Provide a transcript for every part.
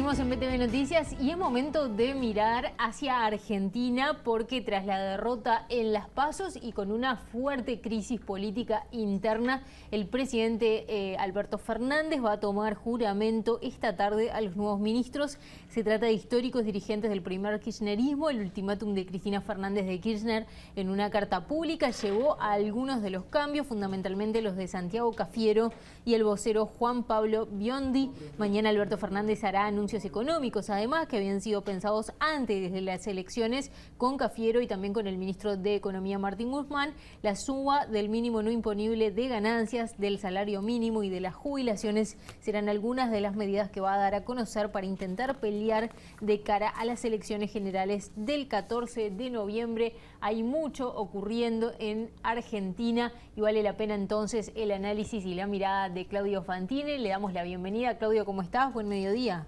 Seguimos en BTV Noticias y es momento de mirar hacia Argentina porque tras la derrota en las PASOs y con una fuerte crisis política interna, el presidente Alberto Fernández va a tomar juramento esta tarde a los nuevos ministros. Se trata de históricos dirigentes del primer kirchnerismo. El ultimátum de Cristina Fernández de Kirchner en una carta pública llevó a algunos de los cambios, fundamentalmente los de Santiago Cafiero y el vocero Juan Pablo Biondi. Mañana Alberto Fernández hará anuncios económicos, además, que habían sido pensados antes de las elecciones con Cafiero y también con el ministro de Economía Martín Guzmán. La suba del mínimo no imponible de ganancias, del salario mínimo y de las jubilaciones serán algunas de las medidas que va a dar a conocer para intentar pelear de cara a las elecciones generales del 14 de noviembre. Hay mucho ocurriendo en Argentina y vale la pena entonces el análisis y la mirada de Claudio Fantini. Le damos la bienvenida. Claudio, ¿cómo estás? Buen mediodía.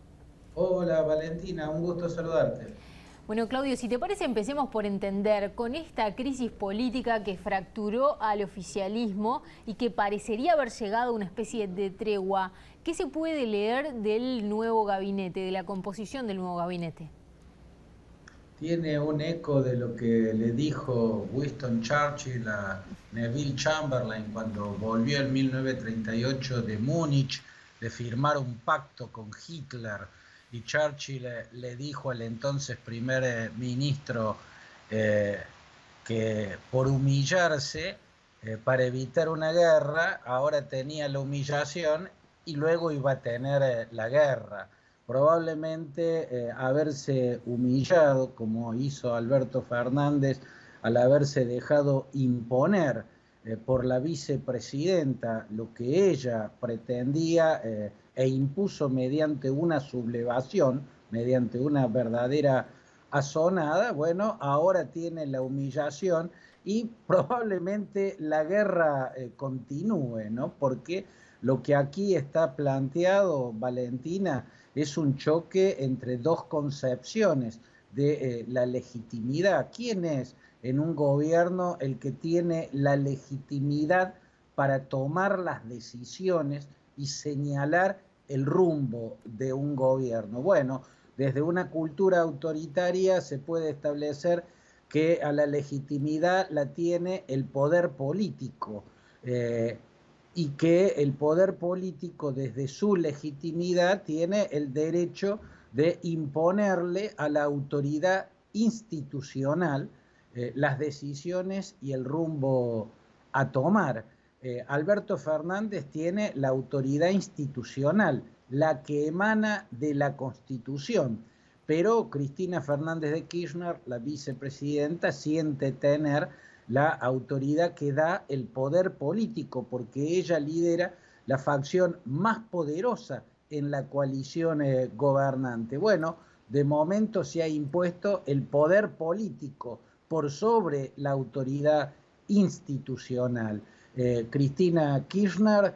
Hola Valentina, un gusto saludarte. Bueno, Claudio, si te parece, empecemos por entender, con esta crisis política que fracturó al oficialismo y que parecería haber llegado a una especie de tregua, ¿qué se puede leer del nuevo gabinete, de la composición del nuevo gabinete? Tiene un eco de lo que le dijo Winston Churchill a Neville Chamberlain cuando volvió en 1938 de Múnich de firmar un pacto con Hitler. Y Churchill le dijo al entonces primer ministro que por humillarse para evitar una guerra, ahora tenía la humillación y luego iba a tener la guerra. Probablemente haberse humillado, como hizo Alberto Fernández, al haberse dejado imponer por la vicepresidenta lo que ella pretendía e impuso mediante una sublevación, mediante una verdadera asonada. Bueno, ahora tiene la humillación y probablemente la guerra continúe, ¿no? Porque lo que aquí está planteado, Valentina, es un choque entre dos concepciones de la legitimidad. ¿Quién es en un gobierno el que tiene la legitimidad para tomar las decisiones y señalar el rumbo de un gobierno? Bueno, desde una cultura autoritaria se puede establecer que a la legitimidad la tiene el poder político y que el poder político desde su legitimidad tiene el derecho de imponerle a la autoridad institucional las decisiones y el rumbo a tomar. Alberto Fernández tiene la autoridad institucional, la que emana de la Constitución, pero Cristina Fernández de Kirchner, la vicepresidenta, siente tener la autoridad que da el poder político, porque ella lidera la facción más poderosa en la coalición gobernante. Bueno, de momento se ha impuesto el poder político por sobre la autoridad institucional. Cristina Kirchner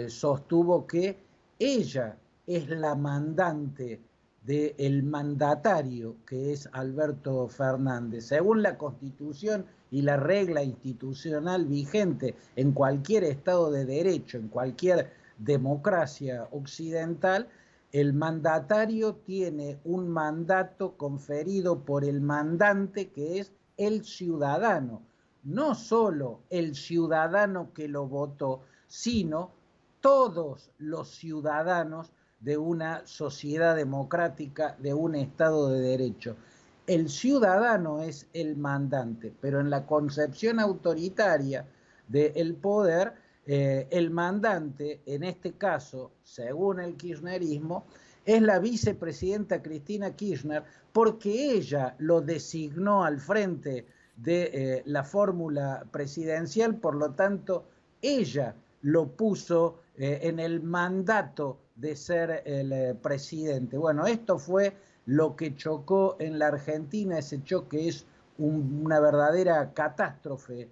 sostuvo que ella es la mandante del mandatario, que es Alberto Fernández. Según la Constitución y la regla institucional vigente en cualquier Estado de Derecho, en cualquier democracia occidental, el mandatario tiene un mandato conferido por el mandante, que es el ciudadano. No solo el ciudadano que lo votó, sino todos los ciudadanos de una sociedad democrática, de un Estado de Derecho. El ciudadano es el mandante, pero en la concepción autoritaria del poder, el mandante, en este caso, según el kirchnerismo, es la vicepresidenta Cristina Kirchner, porque ella lo designó al frente de la fórmula presidencial, por lo tanto, ella lo puso en el mandato de ser el presidente. Bueno, esto fue lo que chocó en la Argentina. Ese choque es una verdadera catástrofe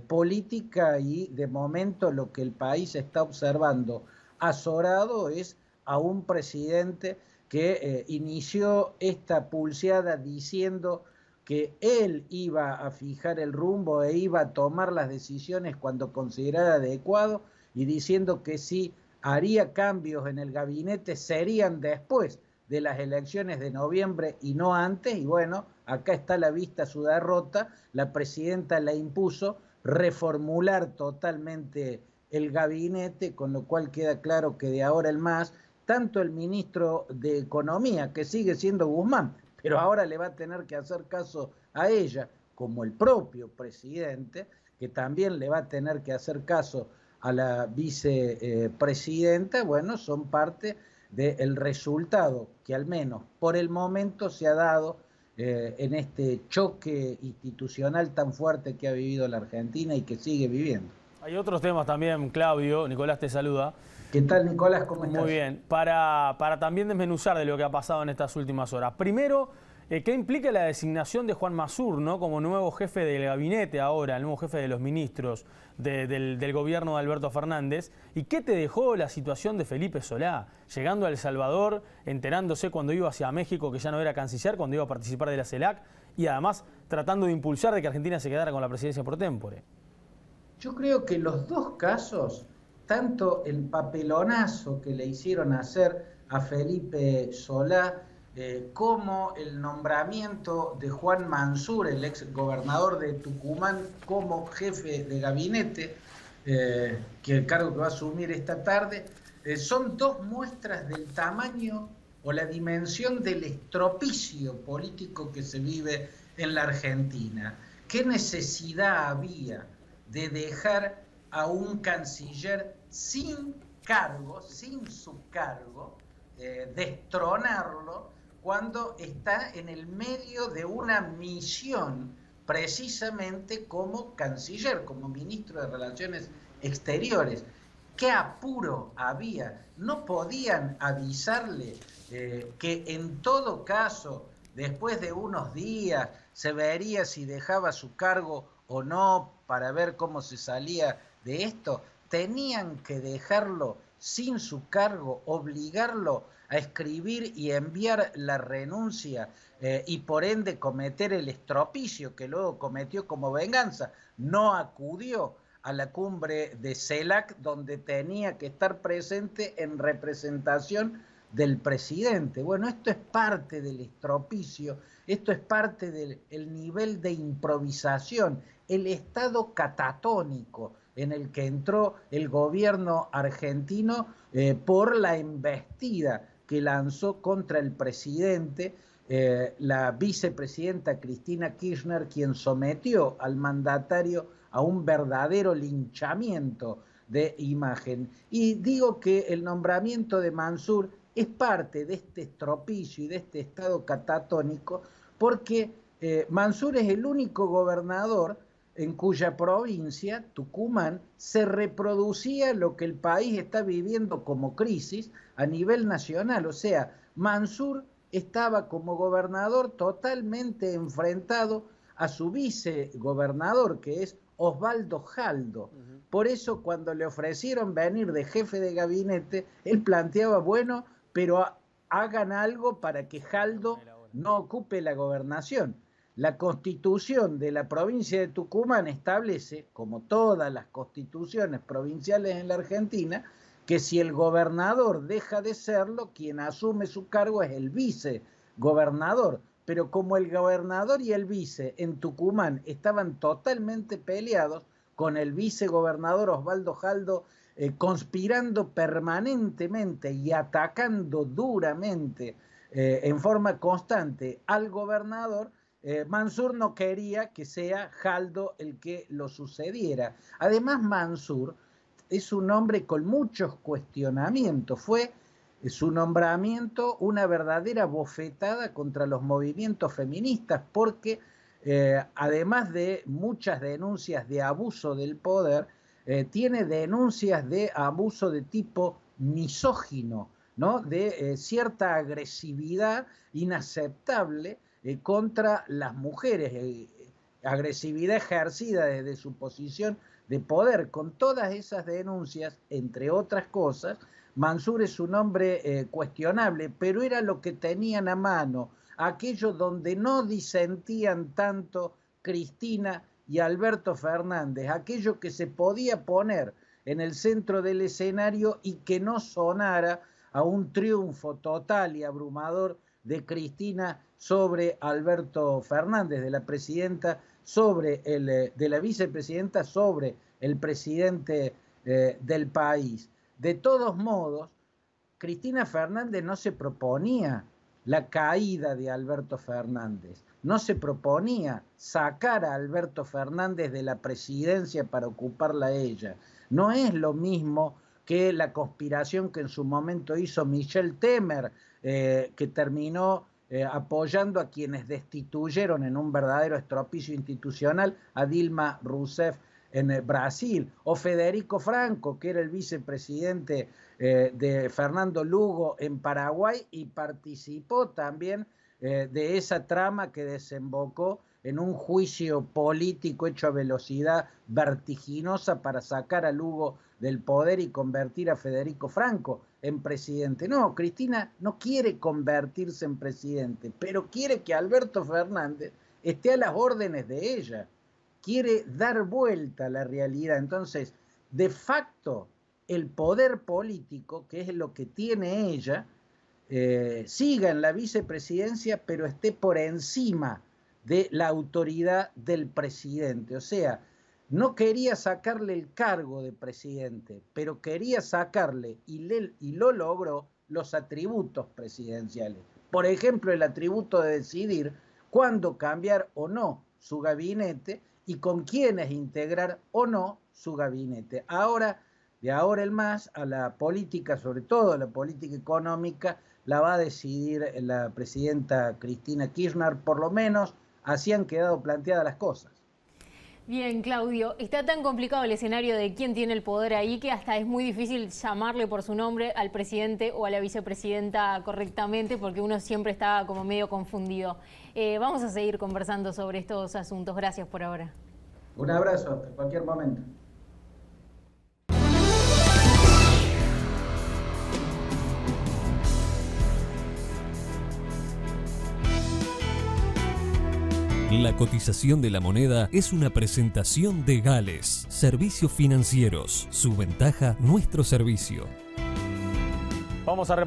política y de momento lo que el país está observando azorado es a un presidente que inició esta pulseada diciendo que él iba a fijar el rumbo e iba a tomar las decisiones cuando considerara adecuado, y diciendo que si haría cambios en el gabinete serían después de las elecciones de noviembre y no antes, y bueno, acá está a la vista su derrota, la presidenta la impuso reformular totalmente el gabinete, con lo cual queda claro que de ahora en más, tanto el ministro de Economía, que sigue siendo Guzmán, pero ahora le va a tener que hacer caso a ella, como el propio presidente, que también le va a tener que hacer caso a la vicepresidenta, bueno, son parte del resultado que al menos por el momento se ha dado en este choque institucional tan fuerte que ha vivido la Argentina y que sigue viviendo. Hay otros temas también, Claudio. Nicolás te saluda. ¿Qué tal, Nicolás? ¿Cómo estás? Muy bien. Para también desmenuzar de lo que ha pasado en estas últimas horas. Primero, ¿qué implica la designación de Juan Mansur, ¿no?, como nuevo jefe del gabinete ahora, el nuevo jefe de los ministros del gobierno de Alberto Fernández? ¿Y qué te dejó la situación de Felipe Solá, llegando a El Salvador, enterándose cuando iba hacia México que ya no era canciller, cuando iba a participar de la CELAC, y además tratando de impulsar de que Argentina se quedara con la presidencia por témpore? Yo creo que los dos casos, tanto el papelonazo que le hicieron hacer a Felipe Solá, como el nombramiento de Juan Mansur, el ex gobernador de Tucumán, como jefe de gabinete, que el cargo que va a asumir esta tarde, son dos muestras del tamaño o la dimensión del estropicio político que se vive en la Argentina. ¿Qué necesidad había de dejar a un canciller sin cargo, sin su cargo, destronarlo, cuando está en el medio de una misión precisamente como canciller, como ministro de Relaciones Exteriores? ¿Qué apuro había? ¿No podían avisarle que en todo caso, después de unos días, se vería si dejaba su cargo o no para ver cómo se salía de esto? Tenían que dejarlo sin su cargo, obligarlo a escribir y enviar la renuncia y por ende cometer el estropicio que luego cometió como venganza. No acudió a la cumbre de CELAC, donde tenía que estar presente en representación del presidente. Bueno, esto es parte del estropicio, esto es parte del nivel de improvisación, el estado catatónico en el que entró el gobierno argentino por la embestida que lanzó contra el presidente la vicepresidenta Cristina Kirchner, quien sometió al mandatario a un verdadero linchamiento de imagen. Y digo que el nombramiento de Mansur es parte de este estropicio y de este estado catatónico, porque Mansur es el único gobernador en cuya provincia, Tucumán, se reproducía lo que el país está viviendo como crisis a nivel nacional. O sea, Mansur estaba como gobernador totalmente enfrentado a su vicegobernador, que es Osvaldo Jaldo. Por eso, cuando le ofrecieron venir de jefe de gabinete, él planteaba, bueno, pero hagan algo para que Jaldo no ocupe la gobernación. La constitución de la provincia de Tucumán establece, como todas las constituciones provinciales en la Argentina, que si el gobernador deja de serlo, quien asume su cargo es el vicegobernador. Pero como el gobernador y el vice en Tucumán estaban totalmente peleados, con el vicegobernador Osvaldo Jaldo conspirando permanentemente y atacando duramente en forma constante al gobernador, Mansur no quería que sea Jaldo el que lo sucediera. Además, Mansur es un hombre con muchos cuestionamientos. Fue su nombramiento una verdadera bofetada contra los movimientos feministas, porque además de muchas denuncias de abuso del poder, tiene denuncias de abuso de tipo misógino, ¿no?, de cierta agresividad inaceptable contra las mujeres, agresividad ejercida desde su posición de poder. Con todas esas denuncias, entre otras cosas, Mansur es un hombre cuestionable, pero era lo que tenían a mano, aquello donde no disentían tanto Cristina y Alberto Fernández, aquello que se podía poner en el centro del escenario y que no sonara a un triunfo total y abrumador de Cristina sobre Alberto Fernández, de la presidenta de la vicepresidenta sobre el presidente del país. De todos modos, Cristina Fernández no se proponía la caída de Alberto Fernández, no se proponía sacar a Alberto Fernández de la presidencia para ocuparla ella. No es lo mismo que la conspiración que en su momento hizo Michel Temer, que terminó apoyando a quienes destituyeron en un verdadero estropicio institucional a Dilma Rousseff en Brasil, o Federico Franco, que era el vicepresidente de Fernando Lugo en Paraguay y participó también de esa trama que desembocó en un juicio político hecho a velocidad vertiginosa para sacar a Lugo del poder y convertir a Federico Franco en presidente. No, Cristina no quiere convertirse en presidente, pero quiere que Alberto Fernández esté a las órdenes de ella. Quiere dar vuelta a la realidad. Entonces, de facto, el poder político, que es lo que tiene ella, siga en la vicepresidencia, pero esté por encima de la autoridad del presidente. O sea, no quería sacarle el cargo de presidente, pero quería sacarle, y lo logró, los atributos presidenciales. Por ejemplo, el atributo de decidir cuándo cambiar o no su gabinete y con quiénes integrar o no su gabinete. Ahora, de ahora en más, a la política, sobre todo a la política económica, la va a decidir la presidenta Cristina Kirchner, por lo menos así han quedado planteadas las cosas. Bien, Claudio, está tan complicado el escenario de quién tiene el poder ahí que hasta es muy difícil llamarle por su nombre al presidente o a la vicepresidenta correctamente porque uno siempre está como medio confundido. Vamos a seguir conversando sobre estos asuntos. Gracias por ahora. Un abrazo, en cualquier momento. La cotización de la moneda es una presentación de Gales, Servicios Financieros. Su ventaja, nuestro servicio. Vamos a repasar.